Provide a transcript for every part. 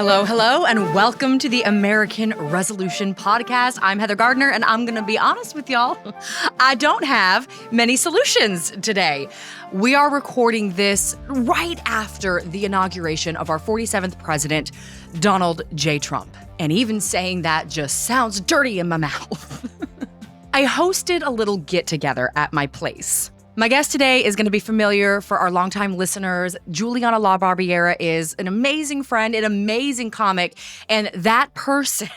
Hello, hello, and welcome to the American Resolution Podcast. I'm Heather Gardner, and I'm going to be honest with y'all. I don't have many solutions today. We are recording this right after the inauguration of our 47th president, Donald J. Trump. And even saying that just sounds dirty in my mouth. I hosted a little get-together at my place. My guest today is going to be familiar for our longtime listeners. Juliana LaBarbiera is an amazing friend, an amazing comic, and that person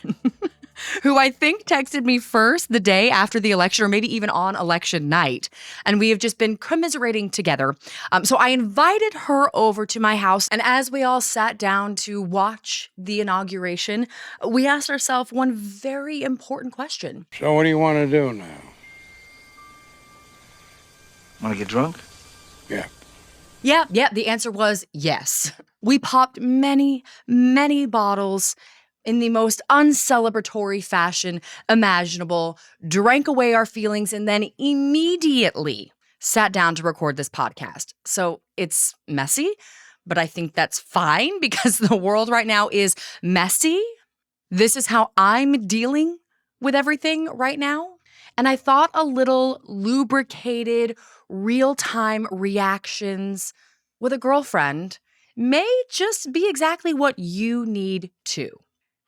who I think texted me first the day after the election, or maybe even on election night. And we have just been commiserating together. So I invited her over to my house, and as we all sat down to watch the inauguration, we asked ourselves one very important question. So what do you want to do now? Want to get drunk? Yeah. Yeah, the answer was yes. We popped many, many bottles in the most uncelebratory fashion imaginable, drank away our feelings, and then immediately sat down to record this podcast. So it's messy, but I think that's fine because the world right now is messy. This is how I'm dealing with everything right now. And I thought a little lubricated, real-time reactions with a girlfriend may just be exactly what you need too.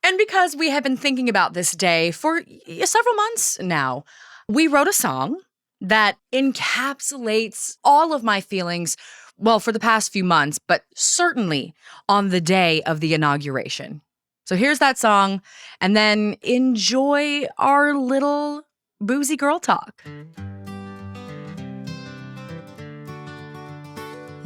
And because we have been thinking about this day for several months now, we wrote a song that encapsulates all of my feelings, well, for the past few months, but certainly on the day of the inauguration. So here's that song, and then enjoy our little boozy girl talk.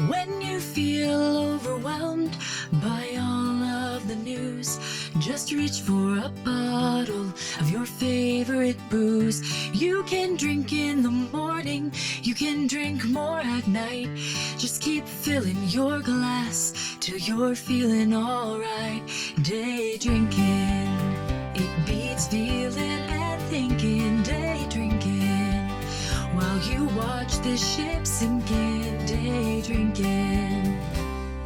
When you feel overwhelmed by all of the news, just reach for a bottle of your favorite booze. You can drink in the morning, you can drink more at night. Just keep filling your glass till you're feeling alright. Day drinking, it beats feeling and thinking. Day drinking, while you watch the ship sink in. Day drinking.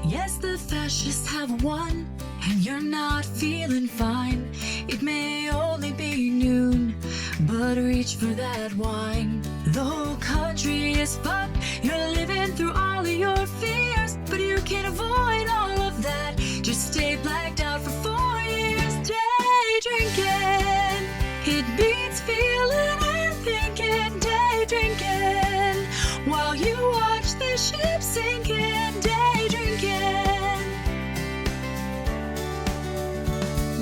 Yes, the fascists have won, and you're not feeling fine. It may only be noon, but reach for that wine. The whole country is fucked. You're living through all of your fears, but you can avoid all of that. Just stay blacked out for 4 years. Day drinking, it beats feeling and thinking. Day drinking, while you watch the ship sink in. Day drinking.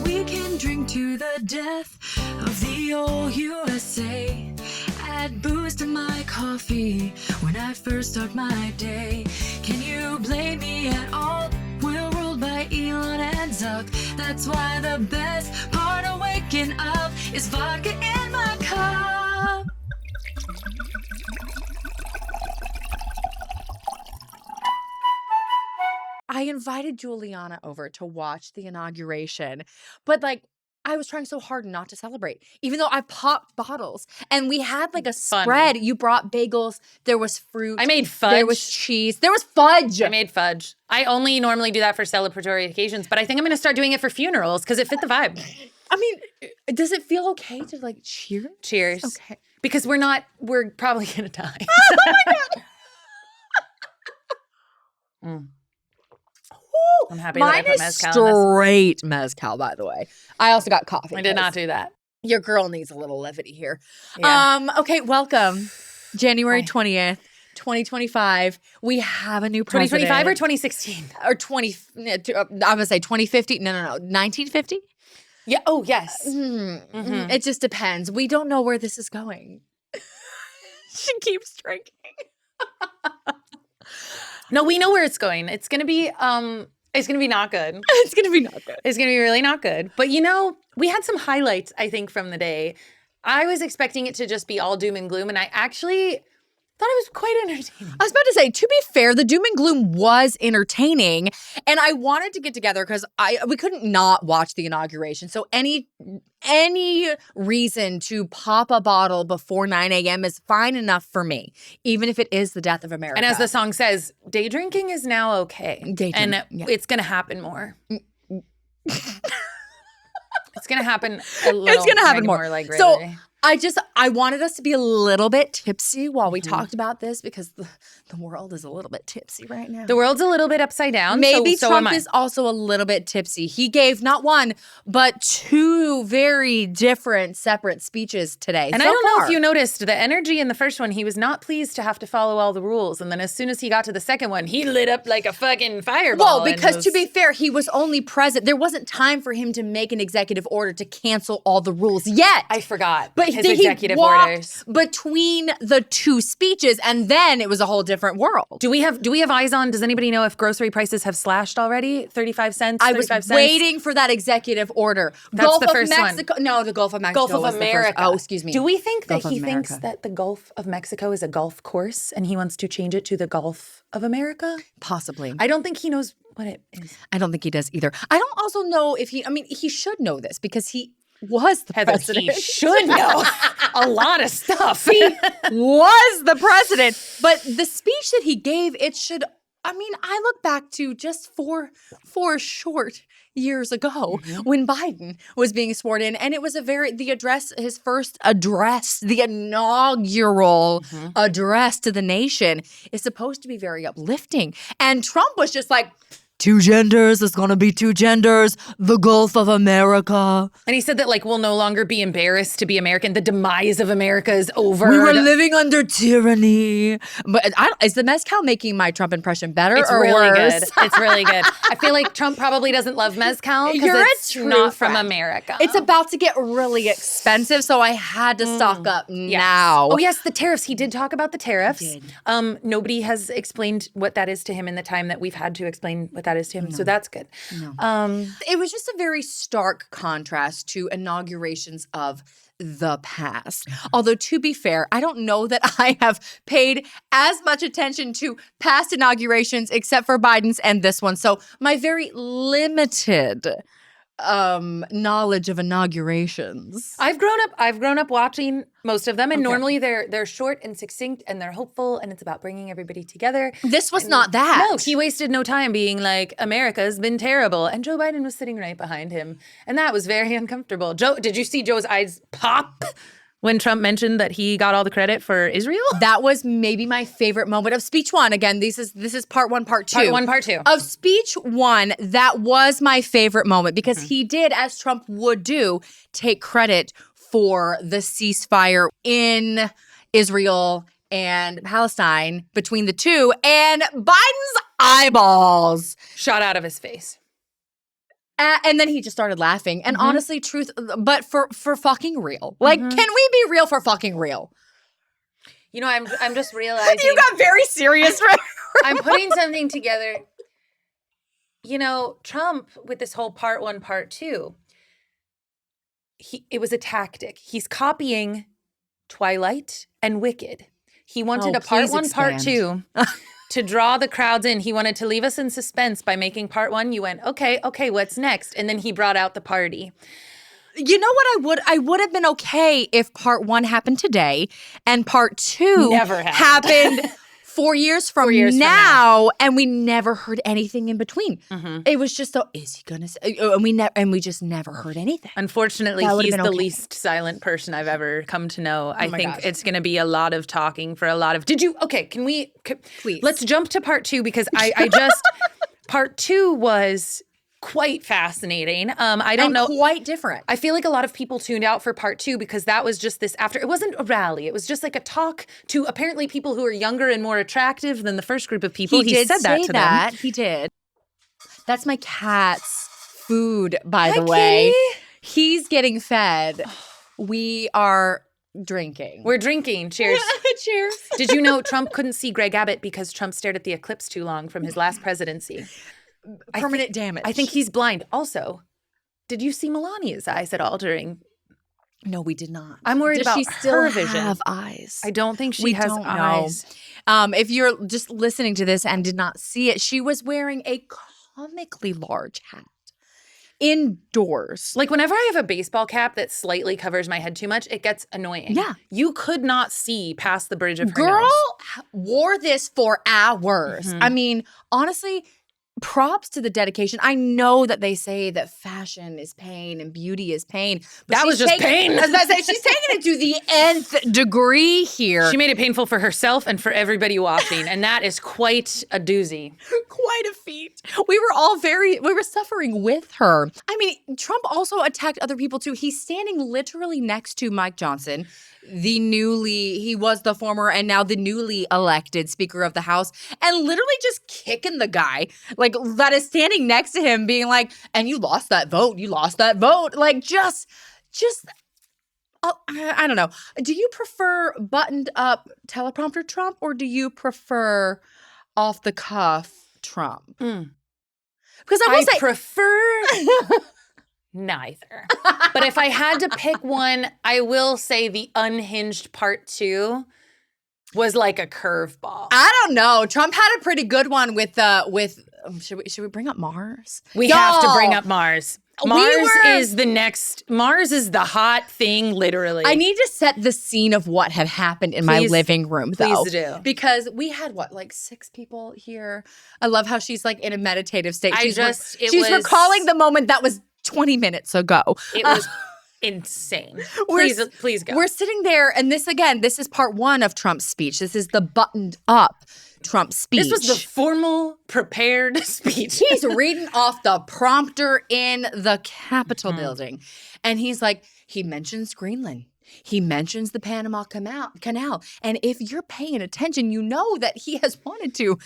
We can drink to the death of the old USA. Add booze to my coffee when I first start my day. Can you blame me at all? We're ruled by Elon and Zuck. That's why the best part of waking up is vodka in my cup. I invited Juliana over to watch the inauguration, but I was trying so hard not to celebrate, even though I popped bottles. And we had a spread. You brought bagels. There was fruit. I made fudge. There was cheese. There was fudge. I made fudge. I only normally do that for celebratory occasions, but I think I'm going to start doing it for funerals because it fit the vibe. I mean, does it feel okay to cheer? Cheers. Okay. Because we're probably going to die. Oh my God. I'm happy that I Mine put is mezcal in this. straight mezcal, by the way. I also got coffee. I did not do that. Your girl needs a little levity here. Yeah. Okay, welcome. January 20th, 2025. We have a new president. 2025 or 2016? Or 20, I'm going to say 2050. No, 1950? Yeah. Oh, yes. Mm-hmm. It just depends. We don't know where this is going. She keeps drinking. No, we know where it's going. It's going to be it's going to be not good. It's going to be not good. It's going to be really not good. But we had some highlights, I think, from the day. I was expecting it to just be all doom and gloom, and I actually thought it was quite entertaining. I was about to say, to be fair, the doom and gloom was entertaining, and I wanted to get together because we couldn't not watch the inauguration. So any reason to pop a bottle before 9 a.m. is fine enough for me, even if it is the death of America. And as the song says, day drinking is now okay. Day and drinking, yeah. it's going to happen more. It's going to happen a little. It's going to happen more like So regularly. I wanted us to be a little bit tipsy while we talked about this because the world is a little bit tipsy right now. The world's a little bit upside down. Maybe so Trump am I. is also a little bit tipsy. He gave not one, but two very different, separate speeches today. And I don't know if you noticed the energy in the first one. He was not pleased to have to follow all the rules. And then as soon as he got to the second one, he lit up like a fucking fireball. Well, because to be fair, he was only present. There wasn't time for him to make an executive order to cancel all the rules yet. I forgot. But his he executive walked orders. between the two speeches, and then it was a whole different world. Do we have eyes on? Does anybody know if grocery prices have slashed already? 35 cents? I was 35 cents? waiting for that executive order. That's Gulf the of first one. Mexico. No, the Gulf of Mexico. Gulf of was the first- America. Oh, excuse me. Do we think Gulf that of he thinks America. that the Gulf of Mexico is a golf course and he wants to change it to the Gulf of America? Possibly. I don't think he knows what it is. I don't think he does either. I don't also know if he should know this because he was the Heather, president. he should know a lot of stuff. He was the president. But the speech that he gave, I look back to just four short years ago when Biden was being sworn in, and it was his first address, the inaugural address to the nation is supposed to be very uplifting. And Trump was just like, two genders, there's gonna be two genders, the Gulf of America. And he said that we'll no longer be embarrassed to be American. The demise of America is over. We were living under tyranny. But is the mezcal making my Trump impression better It's or really worse? good. It's really good. I feel like Trump probably doesn't love mezcal You're because a it's true not from friend. America. It's about to get really expensive, so I had to stock up Yes. now. Oh yes, the tariffs. He did talk about the tariffs. He did. Nobody has explained what that is to him in the time that we've had to explain what that is to him. So that's good. It was just a very stark contrast to inaugurations of the past. Although, to be fair, I don't know that I have paid as much attention to past inaugurations except for Biden's and this one. So my very limited knowledge of inaugurations. I've grown up watching most of them, and normally they're short and succinct, and they're hopeful, and it's about bringing everybody together. This was not that. No, he wasted no time being like, America's been terrible, and Joe Biden was sitting right behind him, and that was very uncomfortable. Joe, did you see Joe's eyes pop when Trump mentioned that he got all the credit for Israel? That was maybe my favorite moment of speech one. Again, this is part one, part two. Part one, part two. Of speech one, that was my favorite moment because he did, as Trump would do, take credit for the ceasefire in Israel and Palestine between the two, and Biden's eyeballs Shot out of his face. and then he just started laughing. And honestly, but for fucking real. Like, can we be real for fucking real? You know, I'm just realizing. You got very serious, right? I'm putting something together. You know, Trump with this whole part one, part two, it was a tactic. He's copying Twilight and Wicked. He wanted a part please one, part expand. two to draw the crowds in. He wanted to leave us in suspense by making part one. You went, okay, what's next? And then he brought out the party. You know what I would have been okay if part one happened today and part two Never happened. 4 years from 4 years from now, and we never heard anything in between. It was just is he gonna say? And we just never heard anything. Unfortunately, That would've he's been the okay. least silent person I've ever come to know. I my think gosh. it's going to be a lot of talking for a lot of. Can we? Please. Let's jump to part two because I just part two was quite fascinating. I don't know. Quite different. I feel like a lot of people tuned out for part two because that was just this after. It wasn't a rally. It was just like a talk to apparently people who are younger and more attractive than the first group of people. He did said that say to that. them. He did. That's my cat's food, by Hi, the way. kitty. He's getting fed. We are drinking. We're drinking. Cheers. Cheers. Did you know Trump couldn't see Greg Abbott because Trump stared at the eclipse too long from his last presidency? Permanent damage. I think he's blind. Also, did you see Melania's eyes at all during? No, we did not. I'm worried Does about she still her vision. have eyes? I don't think she We has don't know. eyes. If you're just listening to this and did not see it, she was wearing a comically large hat indoors. Like whenever I have a baseball cap that slightly covers my head too much, it gets annoying. Yeah. You could not see past the bridge of her Girl nose. wore this for hours. I mean, honestly, props to the dedication. I know that they say that fashion is pain and beauty is pain. But That was just pain. I was about to say, she's taking it to the nth degree here. She made it painful for herself and for everybody watching, and that is quite a doozy. Quite a feat. We were suffering with her. I mean, Trump also attacked other people too. He's standing literally next to Mike Johnson, he was the former and now the newly elected Speaker of the House, and literally just kicking the guy, like, that is standing next to him, being like, and you lost that vote. Like, just I don't know. Do you prefer buttoned up teleprompter Trump, or do you prefer off the cuff Trump? Because I prefer neither. But if I had to pick one, I will say the unhinged part 2 was like a curveball. I don't know. Trump had a pretty good one with should we bring up Mars? We have to bring up Mars. Mars is the hot thing, literally. I need to set the scene of what had happened in my living room, though. Please do. Because we had, 6 people here? I love how she's, like, in a meditative state. She's recalling the moment that was 20 minutes ago. It was insane. Please go. We're sitting there, and this is part 1 of Trump's speech. This is the buttoned up Trump speech. This was the formal, prepared speech. He's reading off the prompter in the Capitol building. And he's like, he mentions Greenland. He mentions the Panama Canal. And if you're paying attention, you know that he has wanted to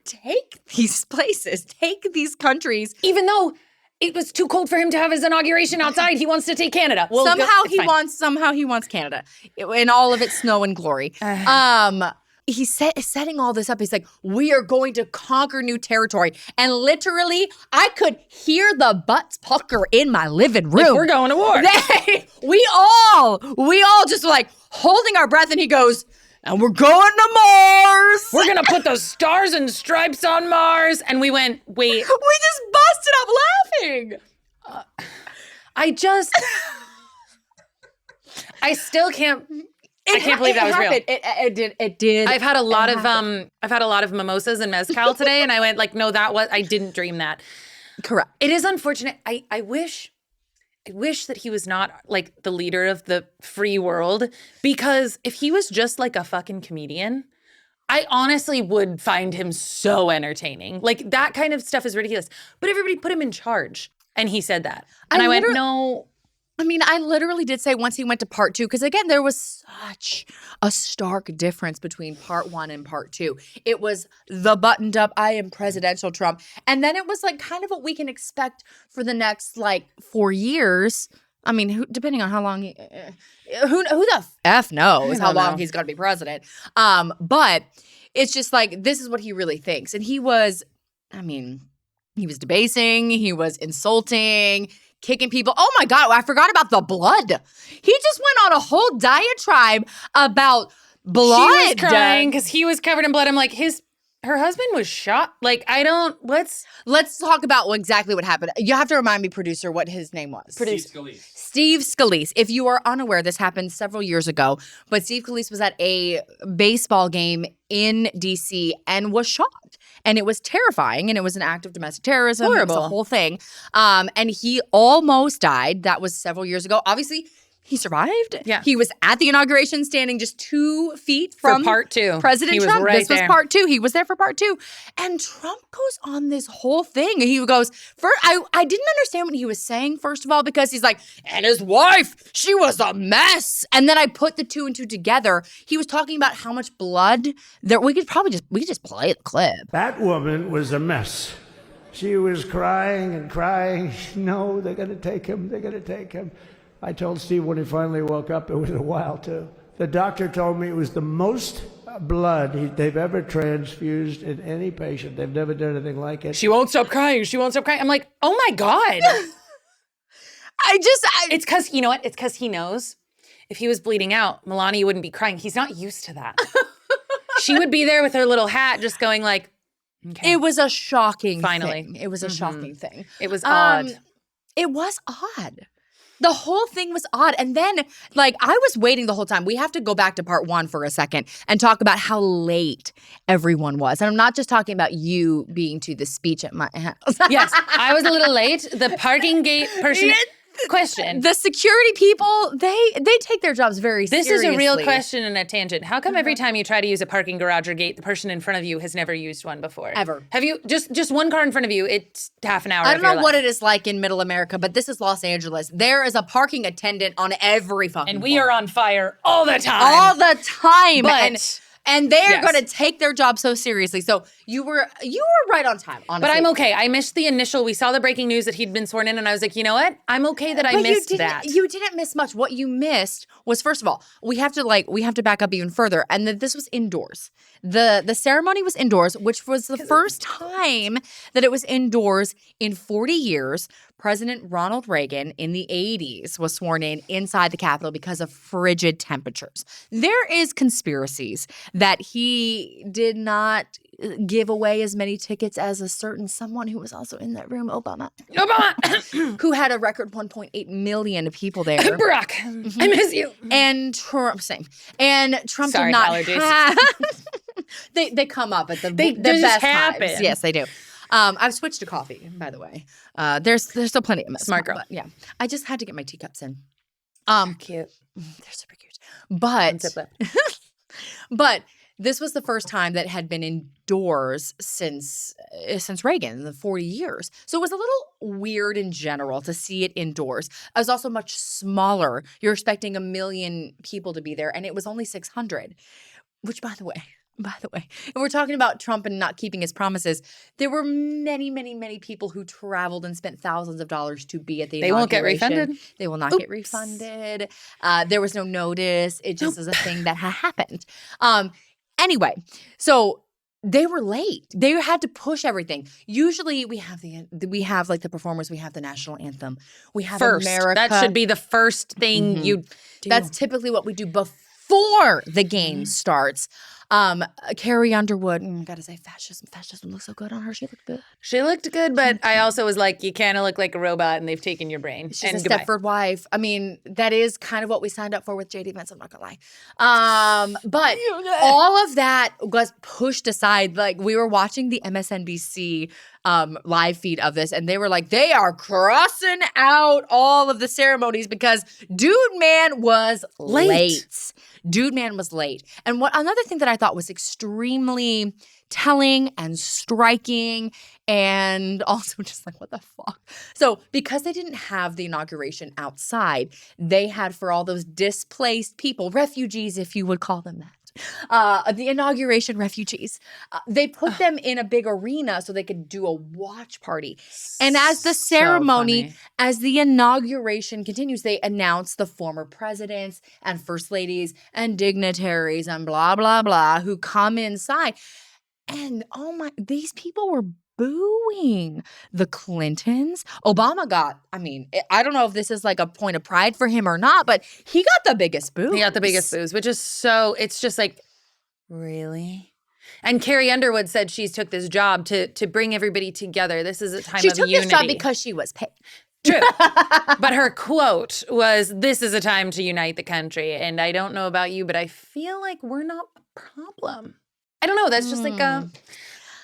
take these places, take these countries. Even though it was too cold for him to have his inauguration outside, he wants to take Canada. Well, somehow he wants Canada in all of its snow and glory. He's setting all this up. He's like, we are going to conquer new territory. And literally, I could hear the butts pucker in my living room. Like, we're going to war. We all just like holding our breath. And he goes, and we're going to Mars. We're going to put the stars and stripes on Mars. And we went, wait. We just busted up laughing. I still can't. I can't believe that was real. It did. I've had a lot of mimosas and mezcal today, and I went like, no, I didn't dream that. Correct. It is unfortunate. I wish that he was not like the leader of the free world, because if he was just like a fucking comedian, I honestly would find him so entertaining. Like, that kind of stuff is ridiculous. But everybody put him in charge, and he said that, and I went, no. I mean, I literally did say once he went to part 2, because again, there was such a stark difference between part 1 and part 2. It was the buttoned up, I am presidential Trump. And then it was like kind of what we can expect for the next 4 years. I mean, depending on how long, who the F knows how long he's going to be president. But it's just like, this is what he really thinks. And he was debasing, he was insulting, kicking people. Oh my God, I forgot about the blood. He just went on a whole diatribe about blood. She was crying because he was covered in blood. I'm like, her husband was shot. Like, let's talk about exactly what happened. You have to remind me, producer, what his name was. Steve Scalise. If you are unaware, this happened several years ago, but Steve Scalise was at a baseball game in D.C. and was shot. And it was terrifying, and it was an act of domestic terrorism. Horrible. It was the whole thing. And he almost died. That was several years ago. Obviously, he survived. Yeah. He was at the inauguration standing just 2 feet from part 2. President Trump. Right, this was part 2. He was there for part 2. And Trump goes on this whole thing. He goes, I didn't understand what he was saying, first of all, because he's like, and his wife, she was a mess. And then I put the 2 and 2 together. He was talking about how much blood there. We could just play the clip. That woman was a mess. She was crying and crying. No, they're going to take him. They're going to take him. I told Steve when he finally woke up, it was a while too. The doctor told me it was the most blood they've ever transfused in any patient. They've never done anything like it. She won't stop crying. I'm like, oh my God. It's because, you know what? It's because he knows if he was bleeding out, Melania wouldn't be crying. He's not used to that. She would be there with her little hat just going like, okay. It was a shocking Finally. thing. It was a shocking thing. It was odd. It was odd. The whole thing was odd. And then, like, I was waiting the whole time. We have to go back to part 1 for a second and talk about how late everyone was. And I'm not just talking about you being to the speech at my house. Yes, I was a little late. The parking gate person. Question. The security people, they take their jobs very seriously. This is a real question and a tangent. How come every time you try to use a parking garage or gate, the person in front of you has never used one before? Ever. Have you, just one car in front of you, it's half an hour I of don't your know what life. it is like in middle America, but this is Los Angeles. There is a parking attendant on every fucking And we are on fire all the time. all the time. But and they're yes. going to take their job so seriously. So you were right on time, honestly. But I'm okay. I missed the initial. We saw the breaking news that he'd been sworn in, and I was like, you know what? I'm okay that I missed that. You didn't miss much. What you missed was, first of all, we have to back up even further, and that this was indoors. The ceremony was indoors, which was the first time that it was indoors in 40 years. President Ronald Reagan in the 80s was sworn in inside the Capitol because of frigid temperatures. There is conspiracies that he did not give away as many tickets as a certain someone who was also in that room, Obama, who had a record 1.8 million people there. Barack, I miss you. And Trump, same. And Trump Sorry, did not allergies. have. they come up at the just best happen. times. Yes, they do. I've switched to coffee, by the way. There's still plenty of Smart girl. but yeah, I just had to get my teacups in. Cute. They're super cute. But but this was the first time that it had been indoors since Reagan, the 40 years. So it was a little weird in general to see it indoors. It was also much smaller. You're expecting 1 million people to be there, and it was only 600, which, by the way, if we're talking about Trump and not keeping his promises, there were many, many, many people who traveled and spent thousands of dollars to be at the inauguration. They won't get refunded? They will not get refunded. There was no notice. It just is a thing that happened. Anyway, so they were late. They had to push everything. Usually we have like the performers. We have the national anthem. We have First. America. That should be the first thing you do. That's typically what we do before the game starts. Carrie Underwood, gotta say, fascism looks so good on her. She looked good. She looked good, but I also was like, you kind of look like a robot and they've taken your brain. She's and a goodbye. Stepford wife. I mean, that is kind of what we signed up for with JD Vance, I'm not gonna lie. But all of that was pushed aside. Like, we were watching the MSNBC live feed of this, and they were like, they are crossing out all of the ceremonies because Dude Man was late. Dude Man was late. And another thing that I thought was extremely telling and striking and also just like, what the fuck? So because they didn't have the inauguration outside, they had, for all those displaced people, refugees, if you would call them that, the inauguration refugees, they put them in a big arena so they could do a watch party. And as the ceremony, as the inauguration continues, they announce the former presidents and first ladies and dignitaries and blah, blah, blah who come inside. And these people were booing the Clintons. Obama got, I don't know if this is like a point of pride for him or not, but he got the biggest boos. He got the biggest boos, which is it's just like, really? And Carrie Underwood said she took this job to bring everybody together. This is a time of unity. She took this job because she was paid. True. But her quote was, this is a time to unite the country. And I don't know about you, but I feel like we're not a problem. I don't know. That's just like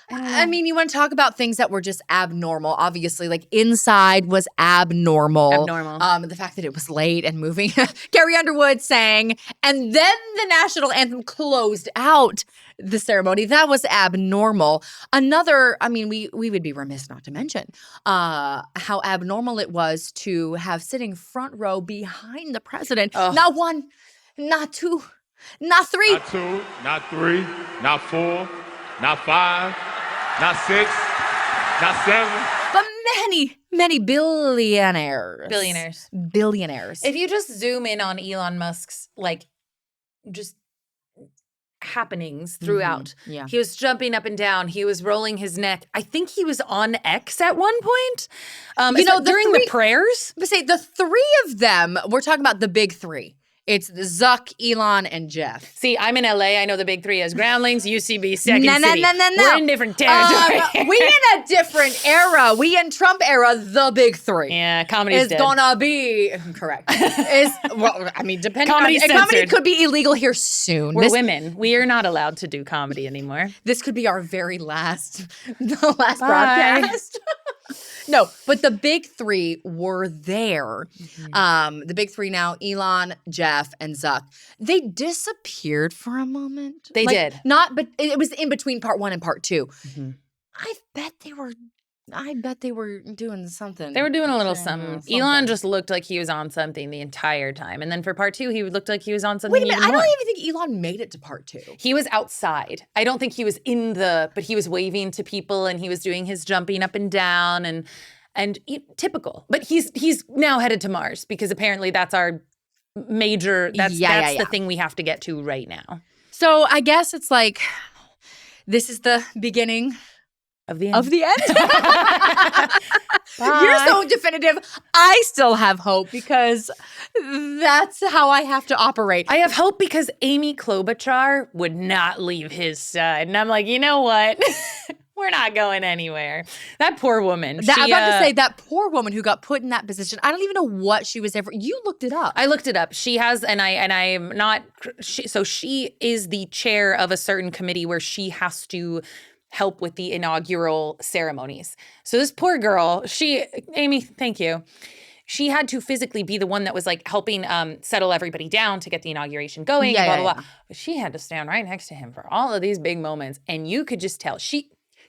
I mean, you want to talk about things that were just abnormal. Obviously, like inside was abnormal. The fact that it was late and moving. Carrie Underwood sang, and then the national anthem closed out the ceremony. That was abnormal. Another, we would be remiss not to mention how abnormal it was to have sitting front row behind the president. Not one, not two, not three. Not two, not three, not four, not five. Not 6, not 7. But many, many billionaires. Billionaires. If you just zoom in on Elon Musk's, just happenings throughout. Mm-hmm. Yeah. He was jumping up and down. He was rolling his neck. I think he was on X at one point. During the prayers. But say the three of them, we're talking about the big three. It's Zuck, Elon, and Jeff. See, I'm in LA. I know the big three as Groundlings, UCB, Second No. City. We're in different territory. We in a different era. We in Trump era, the big three. Yeah, comedy's Is dead. gonna be correct. Depending Comedy's on comedy censored. could be illegal here soon. We're women. We are not allowed to do comedy anymore. This could be our very last broadcast. No, but the big three were there. The big three now, Elon, Jeff, and Zuck. They disappeared for a moment. They did. But it was in between part 1 and part 2. I bet they were doing something. They were doing a little something. Elon just looked like he was on something the entire time. And then for part 2, he looked like he was on something. Wait a minute, even I more. don't even think Elon made it to part 2. He was outside. I don't think he was but he was waving to people and he was doing his jumping up and down and typical. But he's now headed to Mars because apparently that's our major, that's the thing we have to get to right now. So I guess it's like, this is the beginning Of the end. of the end. You're so definitive. I still have hope because that's how I have to operate. I have hope because Amy Klobuchar would not leave his side. And I'm like, you know what? We're not going anywhere. That poor woman. I'm about to say that poor woman who got put in that position. I don't even know what she was ever. You looked it up. I looked it up. She has, and I am not. So she is the chair of a certain committee where she has to help with the inaugural ceremonies. So this poor girl, Amy, thank you. She had to physically be the one that was like helping settle everybody down to get the inauguration going. Blah, blah, blah. But she had to stand right next to him for all of these big moments, and you could just tell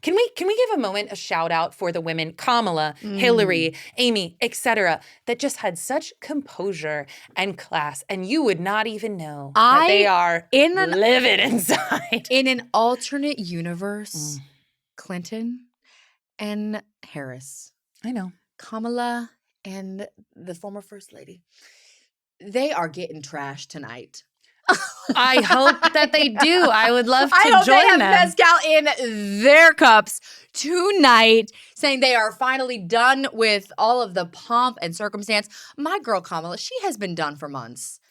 Can we give a moment, a shout out for the women, Kamala, Hillary, Amy, etc., that just had such composure and class, and you would not even know that they are livid inside. In an alternate universe, Clinton and Harris, I know. Kamala and the former first lady, they are getting trashed tonight. I hope that they do. I would love to I hope join they have them. mezcal in their cups tonight, saying they are finally done with all of the pomp and circumstance. My girl Kamala, she has been done for months.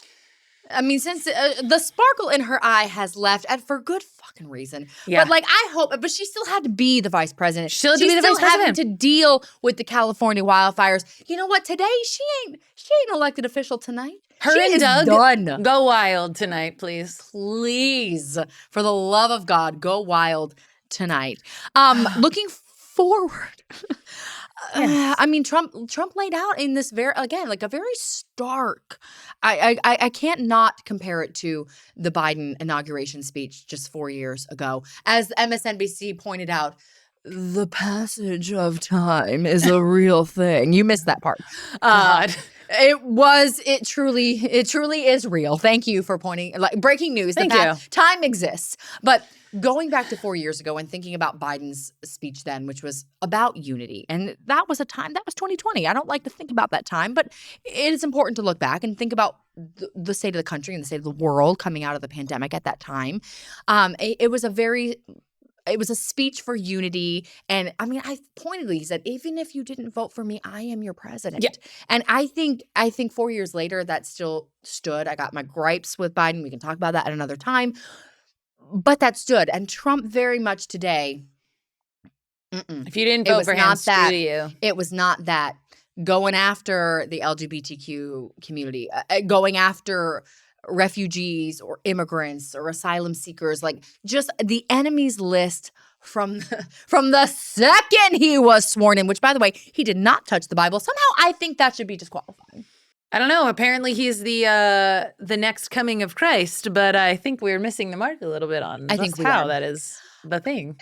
I mean, since the sparkle in her eye has left, and for good fucking reason. Yeah. But I hope, but she still had to be the vice president. She'll have to be the vice having president. to deal with the California wildfires. You know what? Today she ain't an elected official tonight. Her she and is Doug, done. go wild tonight, please. Please, for the love of God, go wild tonight. Looking forward. I mean, Trump laid out in this a very stark. I can't not compare it to the Biden inauguration speech just 4 years ago. As MSNBC pointed out, the passage of time is a real thing. You missed that part. God. It truly is real. Thank you for pointing, breaking news. Thank you. Time exists. But going back to 4 years ago and thinking about Biden's speech then, which was about unity, and that was 2020. I don't like to think about that time, but it is important to look back and think about the state of the country and the state of the world coming out of the pandemic at that time. It was a speech for unity. And I mean, I pointedly said, even if you didn't vote for me, I am your president. Yeah. And I think 4 years later, that still stood. I got my gripes with Biden. We can talk about that at another time. But that stood. And Trump very much today. If you didn't vote for him, screw you. It was not that. Going after the LGBTQ community, going after refugees or immigrants or asylum seekers, just the enemies list from the second he was sworn in, which, by the way, he did not touch the Bible. Somehow I think that should be disqualifying. I don't know. Apparently he's the next coming of Christ, but I think we're missing the mark a little bit on how that is the thing.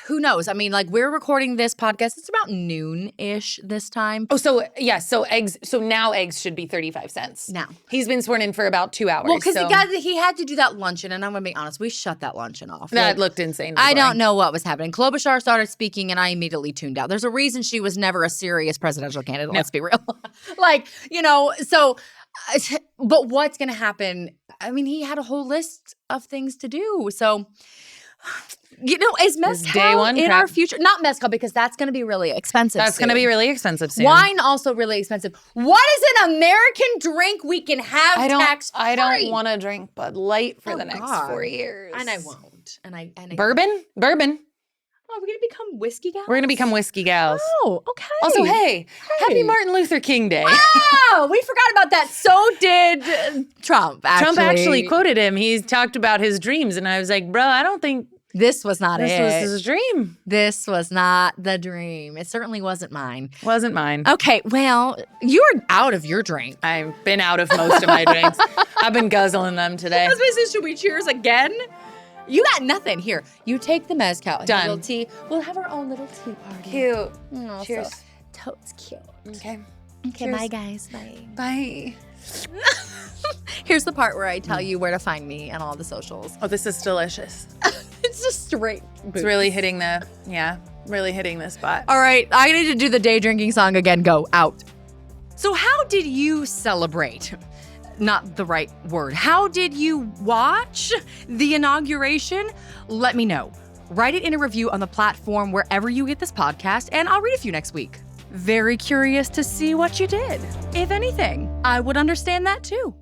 Who knows? I mean, we're recording this podcast. It's about noon-ish this time. Oh, so yeah. So eggs. So now eggs should be 35 cents. Now. He's been sworn in for about 2 hours. Well, because he had to do that luncheon, and I'm going to be honest, we shut that luncheon off. That looked insane. I don't know what was happening. Klobuchar started speaking, and I immediately tuned out. There's a reason she was never a serious presidential candidate. Let's be real. But what's going to happen? I mean, he had a whole list of things to do. So You know, is mezcal day one in crap. our future? Not mezcal, because that's going to be really expensive. That's going to soon. be really expensive soon. Wine also really expensive. What is an American drink we can have tax-free? I don't want to drink Bud Light for Oh, the next God. 4 years. And I won't. And I Bourbon? Oh, we're going to become whiskey gals? We're going to become whiskey gals. Oh, okay. Also, hey, happy Martin Luther King Day. Oh, we forgot about that. So did Trump, actually. Trump actually quoted him. He talked about his dreams, and I was like, bro, I don't think This was not this it. was his dream. This was not the dream. It certainly wasn't mine. Wasn't mine. Okay, well, you're out of your drink. I've been out of most of my drinks. I've been guzzling them today. Should we cheers again? You got nothing. Here, you take the mezcal. Done. A little tea. We'll have our own little tea party. Cute. Oh, Cheers. So totes cute. Okay. Okay, Cheers. bye, guys. Bye. Bye. Here's the part where I tell you where to find me and all the socials. Oh, this is delicious. It's just straight. It's really hitting really hitting the spot. All right, I need to do the day drinking song again. Go out. So, how did you celebrate? Not the right word. How did you watch the inauguration? Let me know. Write it in a review on the platform wherever you get this podcast, and I'll read a few next week. Very curious to see what you did. If anything, I would understand that too.